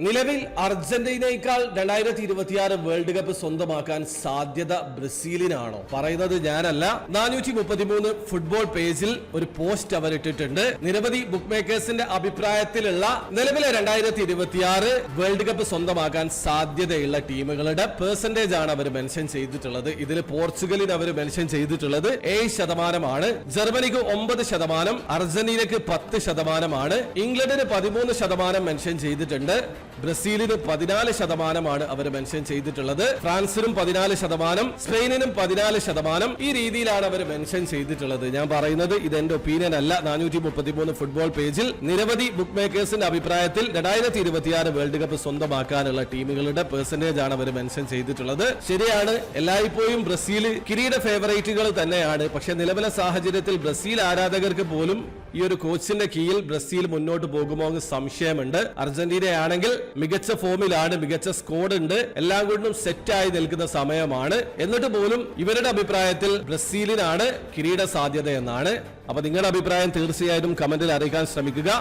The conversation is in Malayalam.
നിലവിൽ അർജന്റീനയേക്കാൾ 2026 വേൾഡ് കപ്പ് സ്വന്തമാക്കാൻ സാധ്യത ബ്രസീലിനാണോ? പറയുന്നത് ഞാനല്ല. 433 ഫുട്ബോൾ പേജിൽ ഒരു പോസ്റ്റ് അവർ ഇട്ടിട്ടുണ്ട്. നിരവധി ബുക്ക് മേക്കേഴ്സിന്റെ അഭിപ്രായത്തിലുള്ള നിലവിലെ 2026 വേൾഡ് കപ്പ് സ്വന്തമാക്കാൻ സാധ്യതയുള്ള ടീമുകളുടെ പെർസെന്റേജ് ആണ് അവർ മെൻഷൻ ചെയ്തിട്ടുള്ളത്. ഇതിൽ പോർച്ചുഗലിന് അവർ മെൻഷൻ ചെയ്തിട്ടുള്ളത് 7%, ജർമ്മനിക്ക് 9%, അർജന്റീനക്ക് 10%, ഇംഗ്ലണ്ടിന് 13% മെൻഷൻ ചെയ്തിട്ടുണ്ട്. ബ്രസീലിന് 14% അവർ മെൻഷൻ ചെയ്തിട്ടുള്ളത്. ഫ്രാൻസിനും 14%, സ്പെയിനിനും 14%. ഈ രീതിയിലാണ് അവർ മെൻഷൻ ചെയ്തിട്ടുള്ളത്. ഞാൻ പറയുന്നത് ഇത് എന്റെ ഒപ്പീനിയൻ അല്ല. 433 ഫുട്ബോൾ പേജിൽ നിരവധി ബുക്ക് മേക്കേഴ്സിന്റെ അഭിപ്രായത്തിൽ 2026 വേൾഡ് കപ്പ് സ്വന്തമാക്കാനുള്ള ടീമുകളുടെ പെർസെന്റേജ് ആണ് അവർ മെൻഷൻ ചെയ്തിട്ടുള്ളത്. ശരിയാണ്, എല്ലായ്പ്പോഴും ബ്രസീൽ കിരീട ഫേവറേറ്റുകൾ തന്നെയാണ്. പക്ഷെ നിലവിലെ സാഹചര്യത്തിൽ ബ്രസീൽ ആരാധകർക്ക് പോലും ഈ ഒരു കോച്ചിന്റെ കീഴിൽ ബ്രസീൽ മുന്നോട്ട് പോകുമോ എന്ന് സംശയമുണ്ട്. അർജന്റീനയാണെങ്കിൽ മികച്ച ഫോമിലാണ്, മികച്ച സ്ക്വാഡ് ഉണ്ട്, എല്ലാം കൊണ്ടും സെറ്റായി നിൽക്കുന്ന സമയമാണ്. എന്നിട്ട് പോലും ഇവരുടെ അഭിപ്രായത്തിൽ ബ്രസീലിനാണ് കിരീട സാധ്യത എന്നാണ്. അപ്പൊ നിങ്ങളുടെ അഭിപ്രായം തീർച്ചയായിട്ടും കമന്റിൽ അറിയിക്കാൻ ശ്രമിക്കുക.